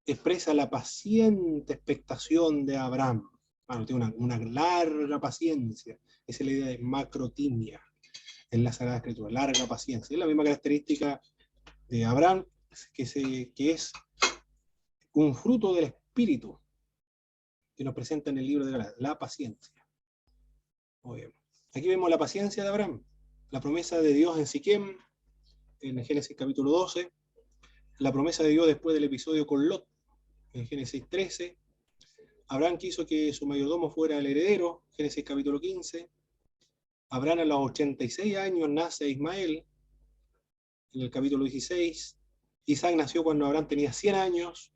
Expresa la paciente expectación de Abraham. Bueno, tiene una larga paciencia. Esa es la idea de macrotimia en la Sagrada Escritura, larga paciencia. Es la misma característica de Abraham, que es un fruto del Espíritu, que nos presenta en el libro de la paciencia. Muy bien. Aquí vemos la paciencia de Abraham, la promesa de Dios en Siquem, en Génesis capítulo 12, la promesa de Dios después del episodio con Lot, en Génesis 13, Abraham quiso que su mayordomo fuera el heredero, Génesis capítulo 15, Abraham a los 86 años nace Ismael, en el capítulo 16, Isaac nació cuando Abraham tenía 100 años,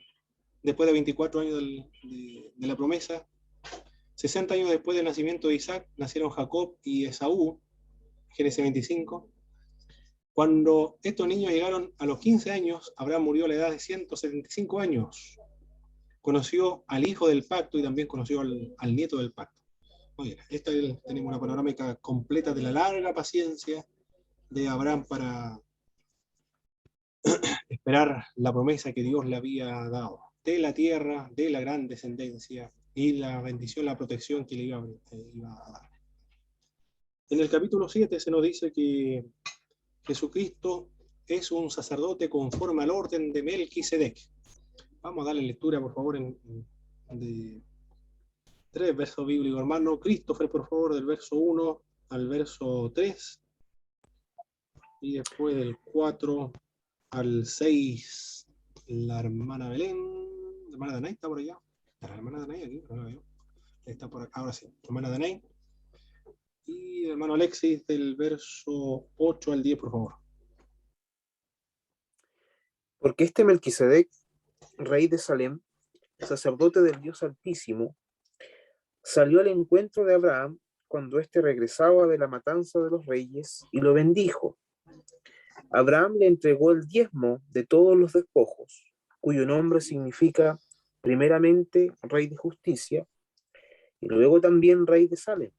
después de 24 años de la promesa, 60 años después del nacimiento de Isaac, nacieron Jacob y Esaú, Génesis 25. Cuando estos niños llegaron a los 15 años, Abraham murió a la edad de 175 años. Conoció al hijo del pacto y también conoció al nieto del pacto. Muy bien, esta tenemos una panorámica completa de la larga paciencia de Abraham para esperar la promesa que Dios le había dado, de la tierra, de la gran descendencia y la bendición, la protección que le iba a dar. En el capítulo 7 se nos dice que Jesucristo es un sacerdote conforme al orden de Melquisedec. Vamos a darle lectura, por favor, de 3 versos bíblicos, hermano. Christopher, por favor, del verso 1 al verso 3. Y después del 4 al 6, la hermana Belén. La hermana Danay está por allá. ¿Está la hermana Danay aquí? No la veo. Está por acá, ahora sí. Hermana Danay. Y el hermano Alexis del verso 8 al 10, por favor. Porque este Melquisedec, rey de Salem, sacerdote del Dios Altísimo, salió al encuentro de Abraham cuando éste regresaba de la matanza de los reyes y lo bendijo, Abraham le entregó el diezmo de todos los despojos, cuyo nombre significa primeramente Rey de Justicia y luego también Rey de Salem.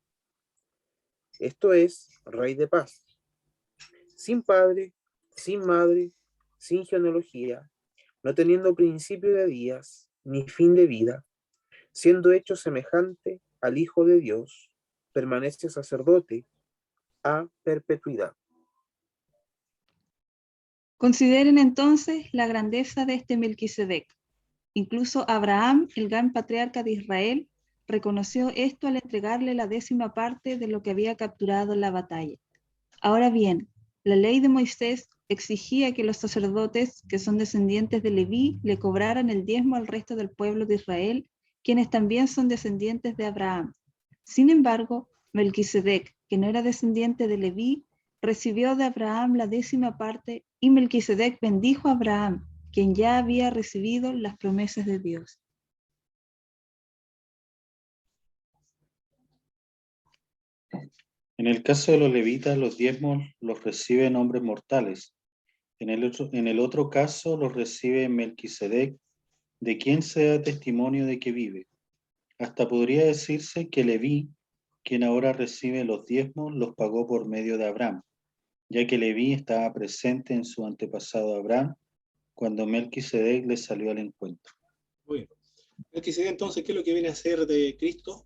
Esto es, Rey de Paz. Sin padre, sin madre, sin genealogía, no teniendo principio de días ni fin de vida, siendo hecho semejante al Hijo de Dios, permanece sacerdote a perpetuidad. Consideren entonces la grandeza de este Melquisedec. Incluso Abraham, el gran patriarca de Israel, reconoció esto al entregarle la 10ª parte de lo que había capturado en la batalla. Ahora bien, la ley de Moisés exigía que los sacerdotes, que son descendientes de Leví, le cobraran el diezmo al resto del pueblo de Israel, quienes también son descendientes de Abraham. Sin embargo, Melquisedec, que no era descendiente de Leví, recibió de Abraham la 10ª parte, y Melquisedec bendijo a Abraham, quien ya había recibido las promesas de Dios. En el caso de los levitas, los diezmos los reciben hombres mortales. En el otro caso los recibe Melquisedec, de quien se da testimonio de que vive. Hasta podría decirse que Leví, quien ahora recibe los diezmos, los pagó por medio de Abraham, ya que Leví estaba presente en su antepasado Abraham cuando Melquisedec le salió al encuentro. Muy bien. Melquisedec, entonces, ¿qué es lo que viene a ser de Cristo?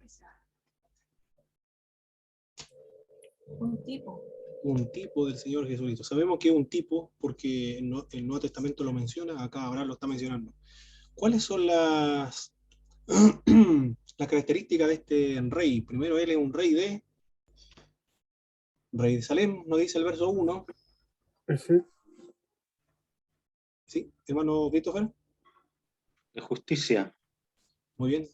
Un tipo. Un tipo del Señor Jesucristo. Sabemos que es un tipo porque el Nuevo Testamento lo menciona, acá Abraham lo está mencionando. ¿Cuáles son las características de este rey? Primero, él es un rey de Salem, nos dice el verso 1. ¿Sí, hermano Christopher? De justicia. Muy bien.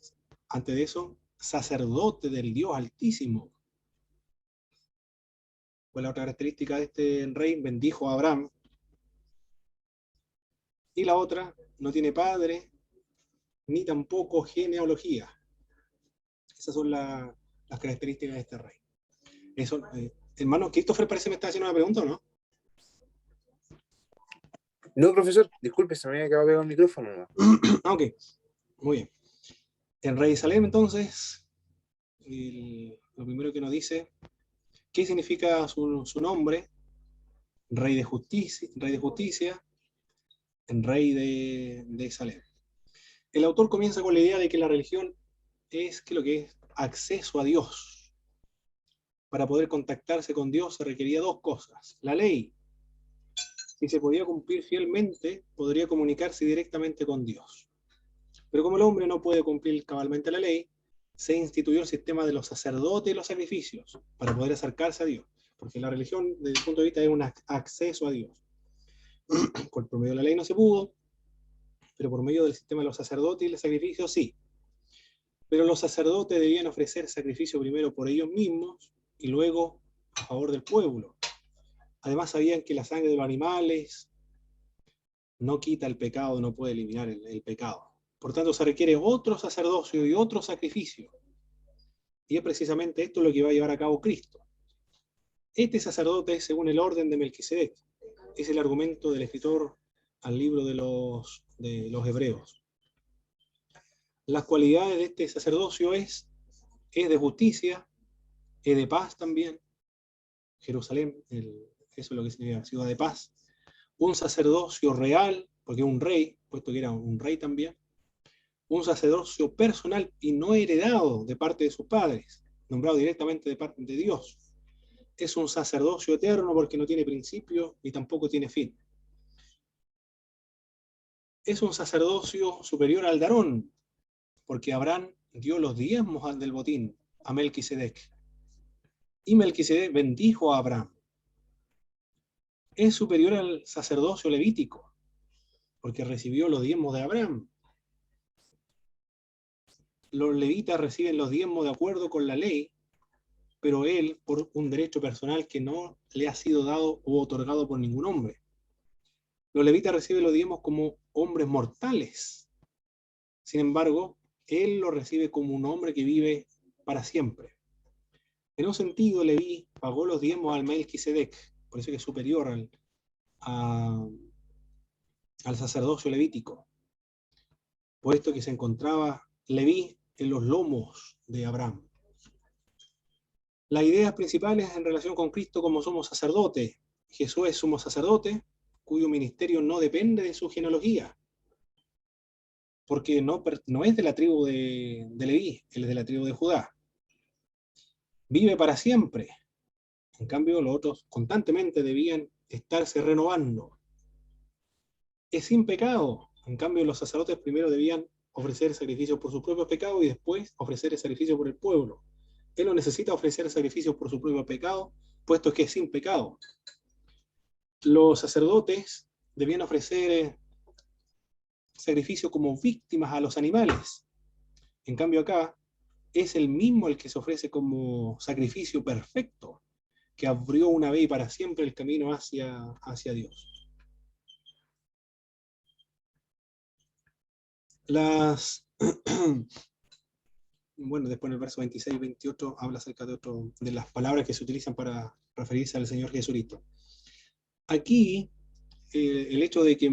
Antes de eso, sacerdote del Dios Altísimo. Pues la otra característica de este rey, bendijo a Abraham. Y la otra, no tiene padre, ni tampoco genealogía. Esas son las características de este rey. Eso, hermano Christopher, parece que me está haciendo una pregunta, ¿o no? No, profesor, disculpe, se me había quedado pegado el micrófono. ¿No? Ok, muy bien. En Rey de Salem, entonces, lo primero que nos dice, ¿qué significa su nombre? Rey de justicia, en Rey de Salem. El autor comienza con la idea de que la religión es lo que es acceso a Dios. Para poder contactarse con Dios se requería dos cosas. La ley, si se podía cumplir fielmente, podría comunicarse directamente con Dios. Pero como el hombre no puede cumplir cabalmente la ley, se instituyó el sistema de los sacerdotes y los sacrificios para poder acercarse a Dios. Porque la religión, desde el punto de vista, es un acceso a Dios. Por medio de la ley no se pudo, pero por medio del sistema de los sacerdotes y los sacrificios sí. Pero los sacerdotes debían ofrecer sacrificio primero por ellos mismos y luego a favor del pueblo. Además sabían que la sangre de los animales no quita el pecado, no puede eliminar el pecado. Por tanto, se requiere otro sacerdocio y otro sacrificio. Y es precisamente esto lo que va a llevar a cabo Cristo. Este sacerdote, según el orden de Melquisedec, es el argumento del escritor al libro de los Hebreos. Las cualidades de este sacerdocio es de justicia, es de paz también. Jerusalén, eso es lo que significa ciudad de paz. Un sacerdocio real, porque es un rey, puesto que era un rey también. Un sacerdocio personal y no heredado de parte de sus padres, nombrado directamente de parte de Dios. Es un sacerdocio eterno porque no tiene principio ni tampoco tiene fin. Es un sacerdocio superior al Darón, porque Abraham dio los diezmos del botín a Melquisedec. Y Melquisedec bendijo a Abraham. Es superior al sacerdocio levítico, porque recibió los diezmos de Abraham. Los levitas reciben los diezmos de acuerdo con la ley, pero él por un derecho personal que no le ha sido dado o otorgado por ningún hombre. Los levitas reciben los diezmos como hombres mortales. Sin embargo, él lo recibe como un hombre que vive para siempre. En un sentido, Leví pagó los diezmos al Melquisedec, por eso que es superior al sacerdocio levítico, puesto que se encontraba Leví en los lomos de Abraham. Las ideas principales en relación con Cristo como sumo sacerdote. Jesús es sumo sacerdote, cuyo ministerio no depende de su genealogía, porque no es de la tribu de Leví, él es de la tribu de Judá. Vive para siempre. En cambio, los otros constantemente debían estarse renovando. Es sin pecado. En cambio, los sacerdotes primero debían ofrecer sacrificios por sus propios pecados y después ofrecer el sacrificio por el pueblo. Él no necesita ofrecer sacrificios por su propio pecado, puesto que es sin pecado. Los sacerdotes debían ofrecer sacrificios como víctimas a los animales. En cambio acá, es el mismo el que se ofrece como sacrificio perfecto, que abrió una vez y para siempre el camino hacia Dios. Bueno, después en el verso 26 y 28 habla acerca de las palabras que se utilizan para referirse al Señor Jesucristo. Aquí, el hecho de que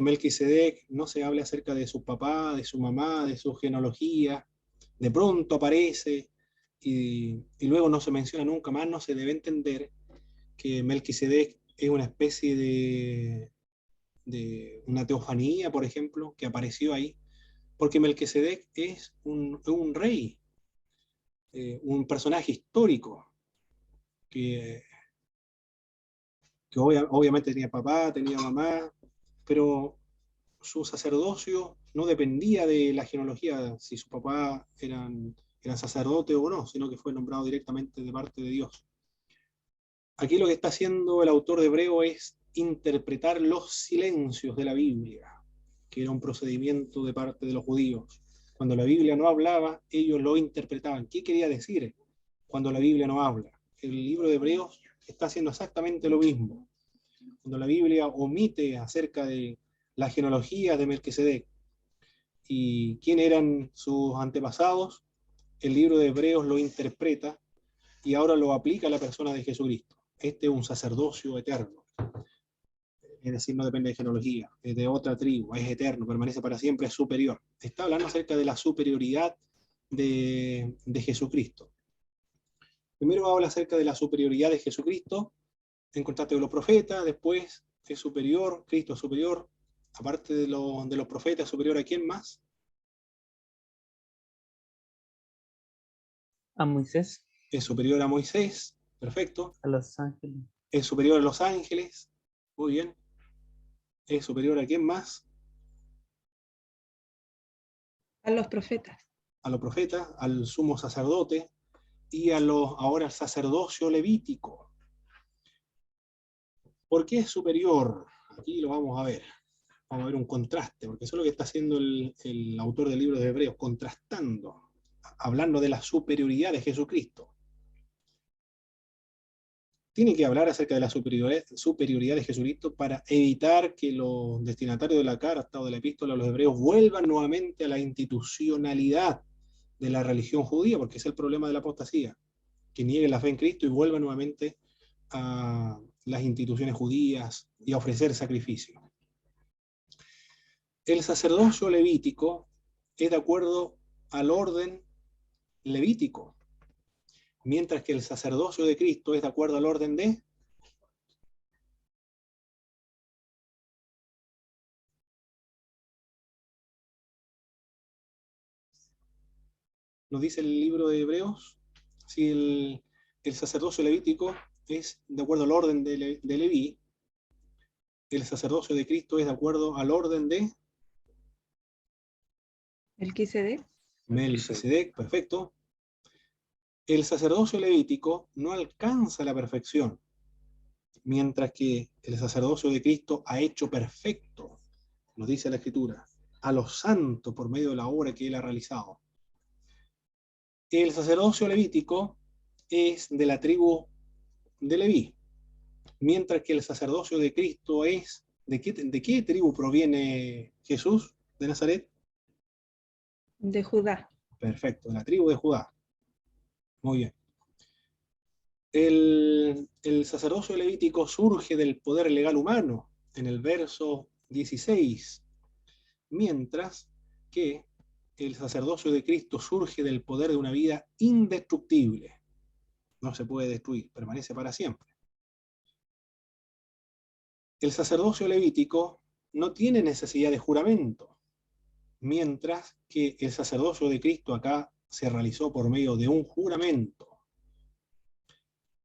Melquisedec no se hable acerca de su papá, de su mamá, de su genealogía, de pronto aparece y luego no se menciona nunca más, no se debe entender que Melquisedec es una especie de una teofanía, por ejemplo, que apareció ahí, porque Melquisedec es un rey, un personaje histórico, que obviamente tenía papá, tenía mamá, pero su sacerdocio no dependía de la genealogía, si su papá era sacerdote o no, sino que fue nombrado directamente de parte de Dios. Aquí lo que está haciendo el autor de Hebreo es interpretar los silencios de la Biblia, que era un procedimiento de parte de los judíos. Cuando la Biblia no hablaba, ellos lo interpretaban. ¿Qué quería decir cuando la Biblia no habla? El libro de Hebreos está haciendo exactamente lo mismo. Cuando la Biblia omite acerca de la genealogía de Melquisedec y quién eran sus antepasados, el libro de Hebreos lo interpreta y ahora lo aplica a la persona de Jesucristo. Este es un sacerdocio eterno. Es decir, no depende de genealogía, es de otra tribu, es eterno, permanece para siempre, es superior. Está hablando acerca de la superioridad de Jesucristo. Primero habla acerca de la superioridad de Jesucristo en contraste con los profetas, después es superior, Cristo es superior, aparte de los profetas, superior a quién más? A Moisés, Es superior a Moisés, perfecto. a los ángeles, Es superior a los ángeles, muy bien. Es superior a quién más? A los profetas. A los profetas, al sumo sacerdote y ahora al sacerdocio levítico. ¿Por qué es superior? Aquí lo vamos a ver. Vamos a ver un contraste, porque eso es lo que está haciendo el autor del libro de Hebreos, contrastando, hablando de la superioridad de Jesucristo. Tiene que hablar acerca de la superioridad de Jesucristo para evitar que los destinatarios de la carta o de la epístola a los hebreos vuelvan nuevamente a la institucionalidad de la religión judía, porque es el problema de la apostasía, que nieguen la fe en Cristo y vuelvan nuevamente a las instituciones judías y a ofrecer sacrificios. El sacerdocio levítico es de acuerdo al orden levítico, mientras que el sacerdocio de Cristo es de acuerdo al orden de... Nos dice el libro de Hebreos, si el sacerdocio levítico es de acuerdo al orden de Leví, el sacerdocio de Cristo es de acuerdo al orden de Melquisedec. Melquisedec, perfecto. El sacerdocio levítico no alcanza la perfección, mientras que el sacerdocio de Cristo ha hecho perfecto, nos dice la Escritura, a los santos por medio de la obra que Él ha realizado. El sacerdocio levítico es de la tribu de Leví, mientras que el sacerdocio de Cristo es... ¿De qué tribu proviene Jesús de Nazaret? De Judá. Perfecto, de la tribu de Judá. Muy bien. El sacerdocio levítico surge del poder legal humano en el verso 16, mientras que el sacerdocio de Cristo surge del poder de una vida indestructible. No se puede destruir, permanece para siempre. El sacerdocio levítico no tiene necesidad de juramento, mientras que el sacerdocio de Cristo acá se realizó por medio de un juramento.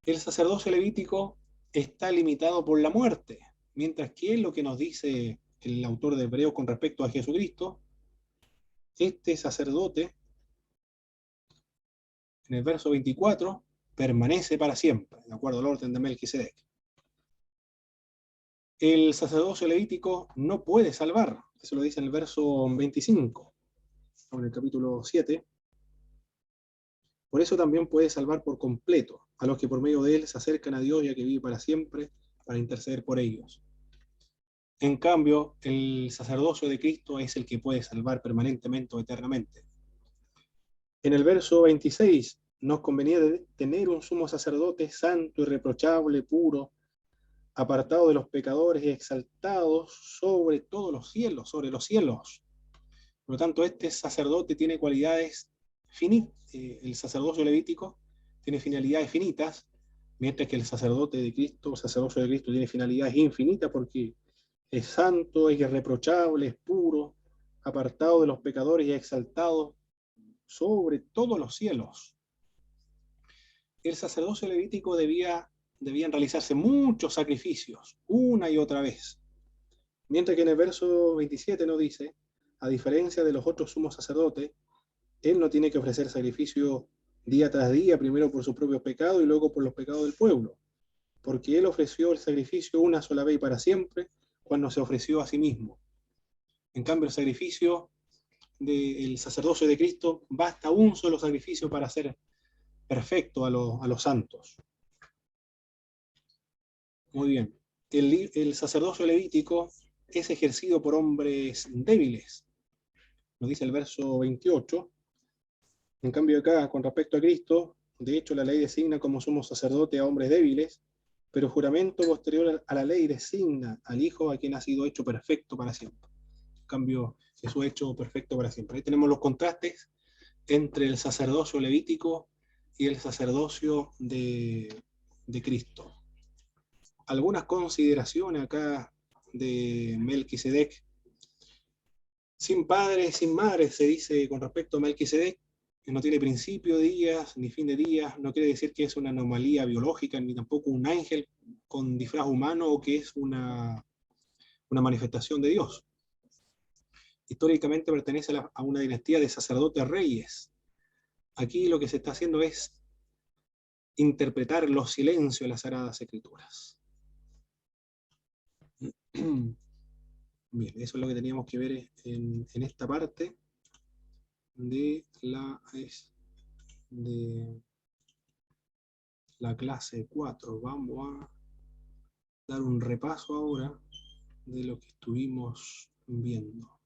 El sacerdocio levítico está limitado por la muerte, mientras que es lo que nos dice el autor de Hebreos con respecto a Jesucristo. Este sacerdote, en el verso 24, permanece para siempre, de acuerdo al orden de Melquisedec. El sacerdocio levítico no puede salvar, eso lo dice en el verso 25, en el capítulo 7. Por eso también puede salvar por completo a los que por medio de él se acercan a Dios, ya que vive para siempre, para interceder por ellos. En cambio, el sacerdocio de Cristo es el que puede salvar permanentemente o eternamente. En el verso 26 nos convenía de tener un sumo sacerdote santo, irreprochable, puro, apartado de los pecadores y exaltado sobre todos los cielos, sobre los cielos. Por lo tanto, este sacerdote tiene cualidades finitas. El sacerdocio levítico tiene finalidades finitas, mientras que el sacerdote de Cristo, el sacerdocio de Cristo tiene finalidades infinitas porque es santo, es irreprochable, es puro, apartado de los pecadores y exaltado sobre todos los cielos. El sacerdocio levítico debían realizarse muchos sacrificios, una y otra vez. Mientras que en el verso 27 nos dice, a diferencia de los otros sumos sacerdotes, él no tiene que ofrecer sacrificio día tras día, primero por sus propios pecados y luego por los pecados del pueblo, porque él ofreció el sacrificio una sola vez y para siempre, cuando se ofreció a sí mismo. En cambio, el sacrificio del sacerdocio de Cristo, basta un solo sacrificio para ser perfecto a los santos. Muy bien. El sacerdocio levítico es ejercido por hombres débiles, nos dice el verso 28. En cambio acá, con respecto a Cristo, de hecho la ley designa como sumo sacerdote a hombres débiles, pero el juramento posterior a la ley designa al Hijo a quien ha sido hecho perfecto para siempre. En cambio, Jesús hecho perfecto para siempre. Ahí tenemos los contrastes entre el sacerdocio levítico y el sacerdocio de Cristo. Algunas consideraciones acá de Melquisedec. Sin padre, sin madre, se dice con respecto a Melquisedec, que no tiene principio de días ni fin de días. No quiere decir que es una anomalía biológica, ni tampoco un ángel con disfraz humano o que es una manifestación de Dios. Históricamente pertenece a una dinastía de sacerdotes reyes. Aquí lo que se está haciendo es interpretar los silencios de las Sagradas Escrituras. Bien, eso es lo que teníamos que ver en esta parte de la clase 4. Vamos a dar un repaso ahora de lo que estuvimos viendo.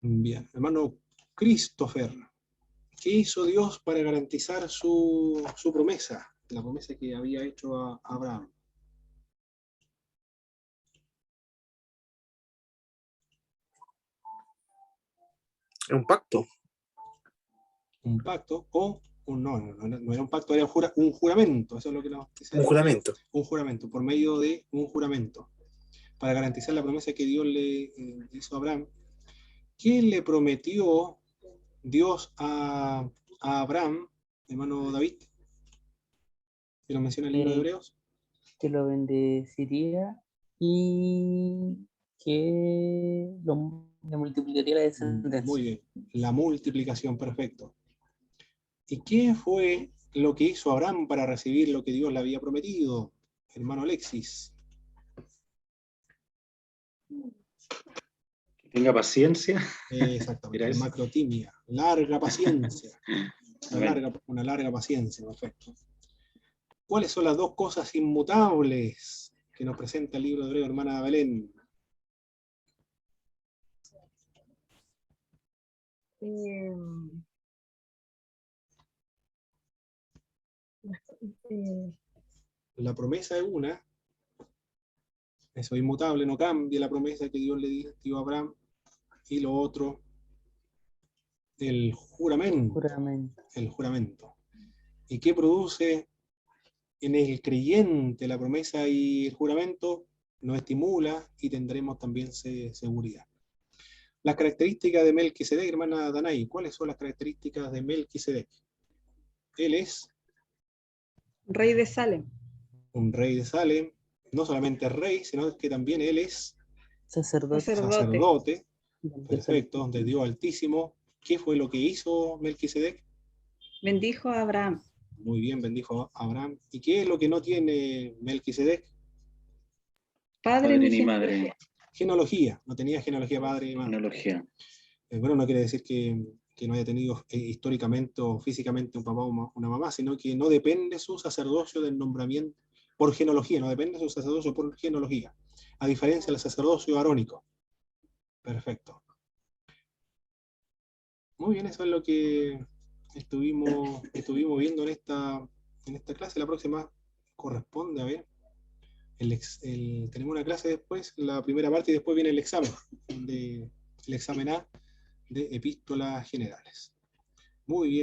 Bien, hermano Christopher, ¿qué hizo Dios para garantizar su promesa? La promesa que había hecho a Abraham. Un pacto. Un pacto o no era un pacto, era un juramento. Eso es lo que nos dice. Un juramento. Un juramento, por medio de un juramento, para garantizar la promesa que Dios le hizo a Abraham. ¿Qué le prometió Dios a Abraham, hermano David? Que lo menciona el libro de Hebreos. Que lo bendeciría y que le multiplicaría la descendencia. Muy bien, la multiplicación, perfecto. ¿Y qué fue lo que hizo Abraham para recibir lo que Dios le había prometido, hermano Alexis? Que tenga paciencia. Exactamente, macrotimia, larga paciencia. Una larga paciencia, perfecto. ¿Cuáles son las dos cosas inmutables que nos presenta el libro de Hebreo, hermana Belén? La promesa es una, eso es inmutable, no cambia la promesa que Dios le dio a Abraham. Y lo otro, el juramento. Juramento. El juramento. ¿Y qué produce en el creyente la promesa y el juramento? Nos estimula y tendremos también seguridad. Las características de Melquisedec, hermana Danay, ¿cuáles son las características de Melquisedec? Él es Rey de Salem. un rey de Salem, no solamente rey, sino que también él es Sacerdote. sacerdote, perfecto, de Dios Altísimo. ¿Qué fue lo que hizo Melquisedec? Bendijo a Abraham. Muy bien, bendijo a Abraham. ¿Y qué es lo que no tiene Melquisedec? Padre Padre ni ni madre, genealogía. Genealogía, no tenía genealogía padre y madre. genealogía. Bueno, no quiere decir que no haya tenido históricamente o físicamente un papá o una mamá, sino que no depende su sacerdocio del nombramiento por genealogía, no depende su sacerdocio por genealogía, a diferencia del sacerdocio arónico. Perfecto. Muy bien, eso es lo que estuvimos viendo en esta clase. La próxima corresponde, a ver, tenemos una clase después, la primera parte, y después viene el examen, el examen A de epístolas generales. Muy bien.